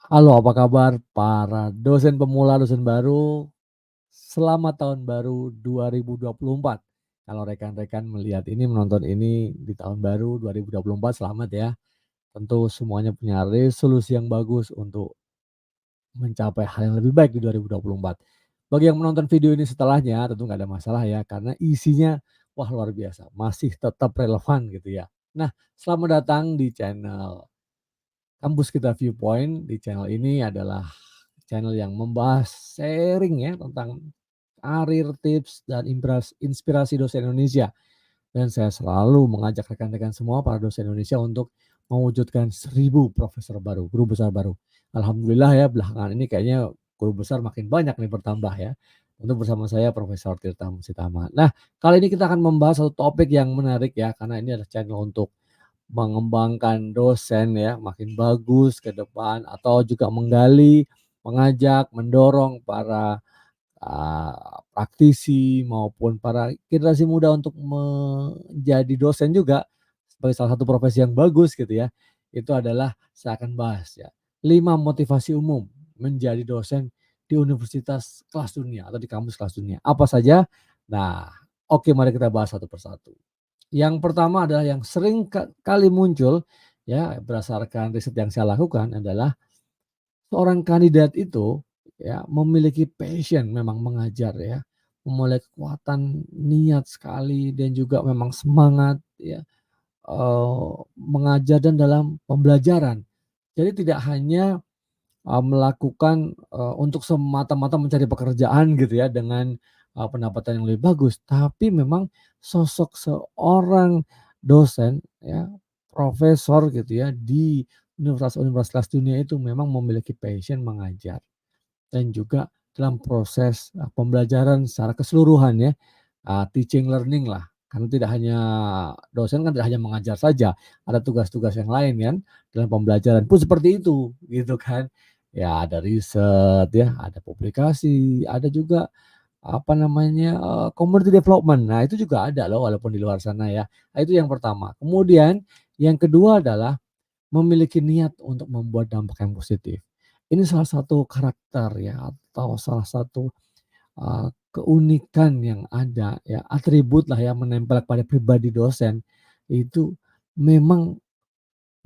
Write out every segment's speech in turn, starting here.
Halo, apa kabar para dosen pemula, dosen baru? Selamat tahun baru 2024. Kalau rekan-rekan melihat ini, menonton ini di tahun baru 2024, selamat ya. Tentu semuanya punya resolusi yang bagus untuk mencapai hal yang lebih baik di 2024. Bagi yang menonton video ini setelahnya, tentu nggak ada masalah ya, karena isinya, wah luar biasa, masih tetap relevan gitu ya. Nah, selamat datang di channel Kampus Kita Viewpoint. Di channel ini adalah channel yang membahas sharing ya tentang karir, tips, dan inspirasi dosen Indonesia. Dan saya selalu mengajak rekan-rekan semua para dosen Indonesia untuk mewujudkan 1.000 profesor baru, guru besar baru. Alhamdulillah ya belakangan ini kayaknya guru besar makin banyak nih bertambah ya. Untuk bersama saya Profesor Tirta Musitama. Nah, kali ini kita akan membahas satu topik yang menarik ya, karena ini adalah channel untuk mengembangkan dosen ya, makin bagus ke depan atau juga menggali, mengajak, mendorong para, praktisi maupun para generasi muda untuk menjadi dosen juga sebagai salah satu profesi yang bagus gitu ya. Itu adalah saya akan bahas ya, 5 motivasi umum menjadi dosen di universitas kelas dunia atau di kampus kelas dunia. Apa saja? Nah, oke mari kita bahas satu persatu. Yang pertama adalah yang sering kali muncul, ya berdasarkan riset yang saya lakukan adalah, seorang kandidat itu, ya memiliki passion memang mengajar ya, memiliki kekuatan niat sekali dan juga memang semangat ya, mengajar dan dalam pembelajaran. Jadi tidak hanya melakukan, untuk semata-mata mencari pekerjaan gitu ya dengan, pendapatan yang lebih bagus. Tapi memang sosok seorang dosen ya, profesor gitu ya di universitas-universitas kelas dunia itu memang memiliki passion mengajar dan juga dalam proses, pembelajaran secara keseluruhan ya, teaching learning lah. Karena tidak hanya dosen kan tidak hanya mengajar saja, ada tugas-tugas yang lain kan dalam pembelajaran pun seperti itu, gitu kan. Ya ada riset ya, ada publikasi, ada juga apa namanya, community development. Nah itu juga ada loh walaupun di luar sana ya. Nah itu yang pertama. Kemudian yang kedua adalah memiliki niat untuk membuat dampak yang positif. Ini salah satu karakter ya atau salah satu, keunikan yang ada ya, atribut lah yang menempel pada pribadi dosen, itu memang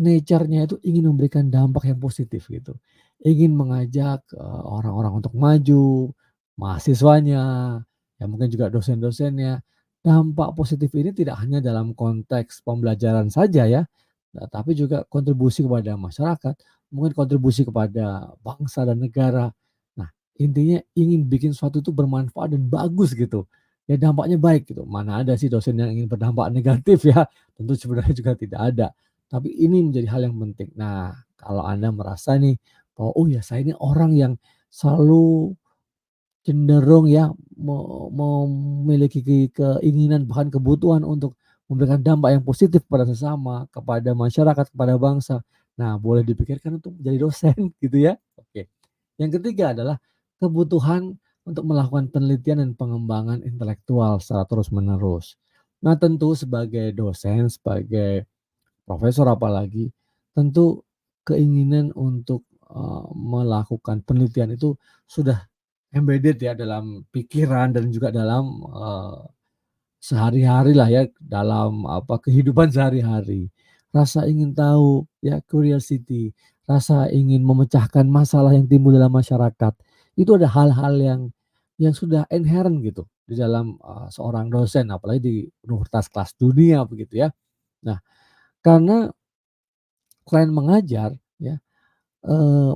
nature-nya itu ingin memberikan dampak yang positif gitu. Ingin mengajak, orang-orang untuk maju, mahasiswanya, ya mungkin juga dosen-dosennya. Dampak positif ini tidak hanya dalam konteks pembelajaran saja ya, tapi juga kontribusi kepada masyarakat, mungkin kontribusi kepada bangsa dan negara. Nah, intinya ingin bikin sesuatu itu bermanfaat dan bagus gitu, ya dampaknya baik gitu. Mana ada sih dosen yang ingin berdampak negatif ya, tentu sebenarnya juga tidak ada. Tapi ini menjadi hal yang penting. Nah, kalau Anda merasa nih bahwa, "Oh ya saya ini orang yang selalu cenderung ya memiliki keinginan bahkan kebutuhan untuk memberikan dampak yang positif kepada sesama, kepada masyarakat, kepada bangsa." Nah, boleh dipikirkan untuk menjadi dosen gitu ya. Oke. Yang ketiga adalah kebutuhan untuk melakukan penelitian dan pengembangan intelektual secara terus-menerus. Nah, tentu sebagai dosen, sebagai profesor apalagi, tentu keinginan untuk, melakukan penelitian itu sudah embedded ya dalam pikiran dan juga dalam, sehari-hari lah ya, dalam apa, kehidupan sehari-hari. Rasa ingin tahu ya, curiosity, rasa ingin memecahkan masalah yang timbul dalam masyarakat, itu ada hal-hal yang sudah inherent gitu di dalam, seorang dosen apalagi di universitas kelas dunia begitu ya. Nah, karena selain mengajar ya,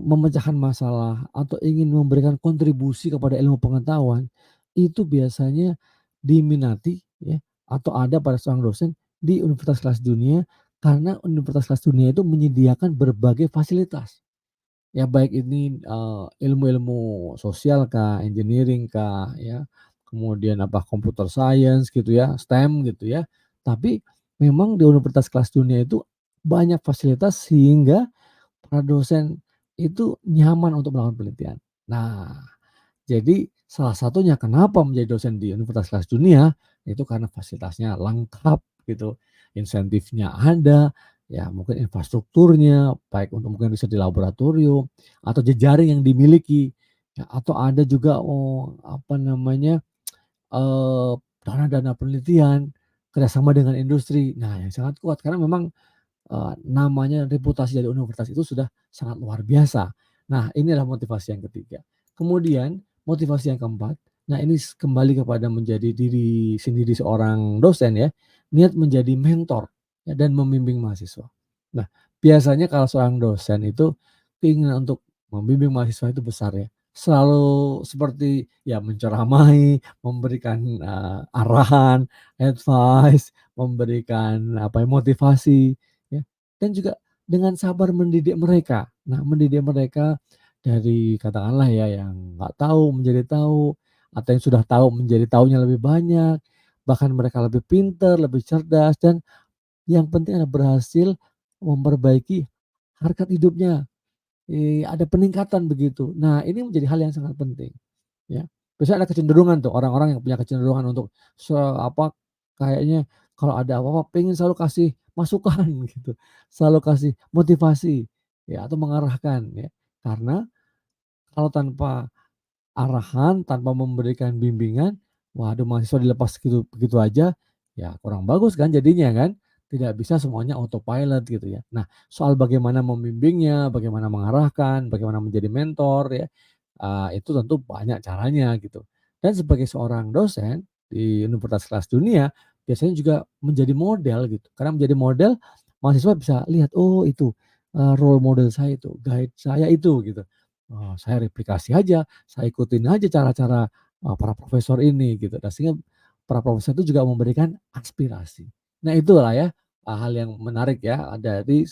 memecahkan masalah atau ingin memberikan kontribusi kepada ilmu pengetahuan, itu biasanya diminati ya, atau ada pada seorang dosen di universitas kelas dunia, karena universitas kelas dunia itu menyediakan berbagai fasilitas. Ya baik ini, ilmu-ilmu sosial kah, engineering kah, ya, kemudian apa, computer science gitu ya, STEM gitu ya. Tapi memang di universitas kelas dunia itu banyak fasilitas sehingga para dosen itu nyaman untuk melakukan penelitian. Nah, jadi salah satunya kenapa menjadi dosen di universitas kelas dunia, itu karena fasilitasnya lengkap gitu, insentifnya ada, ya mungkin infrastrukturnya, baik untuk mungkin riset di laboratorium atau jejaring yang dimiliki, ya atau ada juga, apa namanya, eee, dana-dana penelitian, kerjasama dengan industri. Nah, yang sangat kuat karena memang namanya reputasi dari universitas itu sudah sangat luar biasa. Nah, ini adalah motivasi yang ketiga. Kemudian motivasi yang keempat, nah ini kembali kepada menjadi diri sendiri seorang dosen ya, niat menjadi mentor ya dan membimbing mahasiswa. Nah, biasanya kalau seorang dosen itu keinginan untuk membimbing mahasiswa itu besar ya. Selalu seperti ya menceramahi, memberikan, arahan, advice, memberikan apa ya, motivasi. Ya, dan juga dengan sabar mendidik mereka. Nah, mendidik mereka dari katakanlah ya yang nggak tahu menjadi tahu, atau yang sudah tahu menjadi tahunya lebih banyak, bahkan mereka lebih pintar, lebih cerdas, dan yang penting adalah berhasil memperbaiki harkat hidupnya, ada peningkatan begitu. Nah, ini menjadi hal yang sangat penting. Ya, biasanya ada kecenderungan tuh orang-orang yang punya kecenderungan untuk kayaknya kalau ada apa-apa pengen selalu kasih masukan gitu, selalu kasih motivasi, ya atau mengarahkan ya. Karena kalau tanpa arahan, tanpa memberikan bimbingan, waduh mahasiswa dilepas begitu aja, ya kurang bagus kan jadinya kan. Tidak bisa semuanya autopilot gitu ya. Nah, soal bagaimana membimbingnya, bagaimana mengarahkan, bagaimana menjadi mentor ya, itu tentu banyak caranya gitu. Dan sebagai seorang dosen di universitas kelas dunia, biasanya juga menjadi model gitu. Karena menjadi model, mahasiswa bisa lihat, "Oh itu, role model saya itu, guide saya itu," gitu. "Oh saya replikasi aja, saya ikutin aja cara-cara, para profesor ini," gitu. Nah sehingga para profesor itu juga memberikan aspirasi. Nah itulah ya, hal yang menarik ya dari,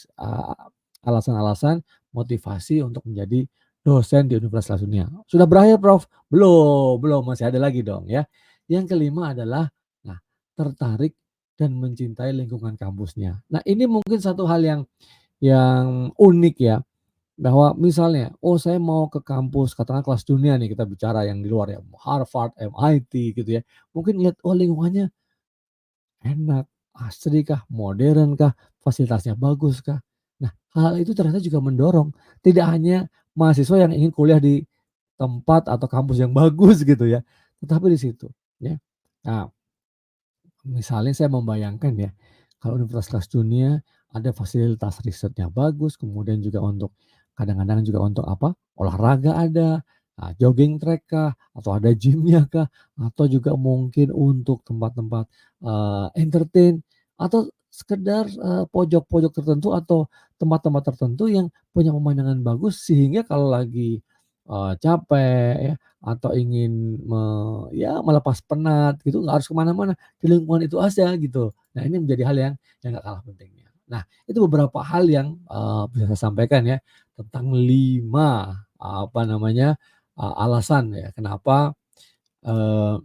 alasan-alasan motivasi untuk menjadi dosen di Universitas Dunia. Sudah berakhir Prof? Belum belum, masih ada lagi dong ya. Yang kelima adalah, nah tertarik dan mencintai lingkungan kampusnya. Nah ini mungkin satu hal yang unik ya, bahwa misalnya, oh saya mau ke kampus katakanlah kelas dunia nih kita bicara yang di luar ya, Harvard, MIT gitu ya. Mungkin lihat, oh lingkungannya enak, asri kah, modern kah, fasilitasnya bagus kah. Nah, hal itu ternyata juga mendorong, tidak hanya mahasiswa yang ingin kuliah di tempat atau kampus yang bagus gitu ya, tetapi di situ, ya. Nah, misalnya saya membayangkan ya, kalau universitas kelas dunia ada fasilitas risetnya bagus, kemudian juga untuk kadang-kadang juga untuk apa, olahraga ada, jogging track kah, atau ada gym-nya kah, atau juga mungkin untuk tempat-tempat, entertain, atau sekedar, pojok-pojok tertentu atau tempat-tempat tertentu yang punya pemandangan bagus sehingga kalau lagi, capek ya, atau ingin ya melepas penat gitu, nggak harus ke mana-mana. Di lingkungan itu aja gitu. Nah ini menjadi hal yang nggak kalah pentingnya. Nah itu beberapa hal yang, bisa saya sampaikan ya tentang 5 apa namanya, alasan ya kenapa, eee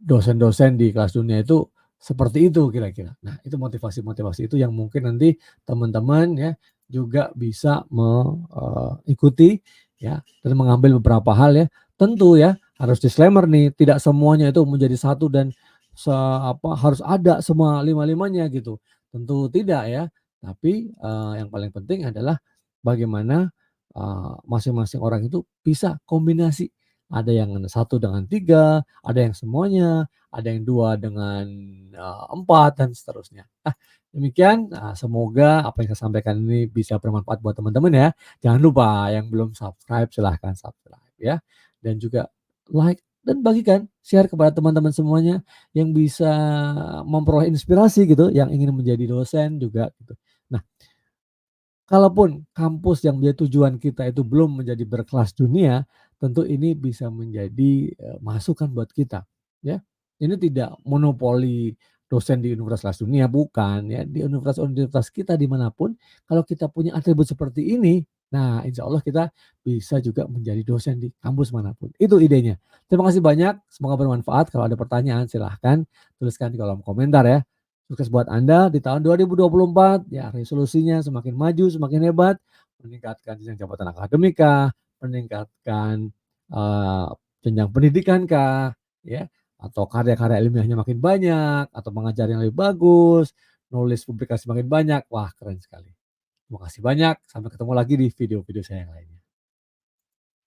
dosen-dosen di kelas dunia itu seperti itu kira-kira. Nah itu motivasi-motivasi itu yang mungkin nanti teman-teman ya juga bisa ikuti ya dan mengambil beberapa hal ya. Tentu ya harus disclaimer nih tidak semuanya itu menjadi satu dan harus ada semua lima-limanya gitu. Tentu tidak ya. Tapi, yang paling penting adalah bagaimana, masing-masing orang itu bisa kombinasi. Ada yang satu dengan 3, ada yang semuanya, ada yang 2 dengan, 4 dan seterusnya. Demikian, semoga apa yang saya sampaikan ini bisa bermanfaat buat teman-teman ya. Jangan lupa yang belum subscribe silahkan subscribe ya, dan juga like dan bagikan, share kepada teman-teman semuanya yang bisa memperoleh inspirasi gitu, yang ingin menjadi dosen juga gitu. Nah, kalaupun kampus yang menjadi tujuan kita itu belum menjadi berkelas dunia, tentu ini bisa menjadi, masukan buat kita, ya. Ini tidak monopoli dosen di universitas kelas dunia, bukan ya. Di universitas-universitas kita di mana pun, kalau kita punya atribut seperti ini, nah insya Allah kita bisa juga menjadi dosen di kampus manapun. Itu idenya. Terima kasih banyak, semoga bermanfaat. Kalau ada pertanyaan silahkan tuliskan di kolom komentar ya. Sukses buat Anda di tahun 2024, ya resolusinya semakin maju, semakin hebat, meningkatkan jenjang jabatan akademik kah, meningkatkan, eee, jenjang pendidikan kah, ya, atau karya-karya ilmiahnya makin banyak, atau mengajar yang lebih bagus. nulis publikasi makin banyak. Wah, keren sekali. Terima kasih banyak, sampai ketemu lagi di video-video saya yang lainnya.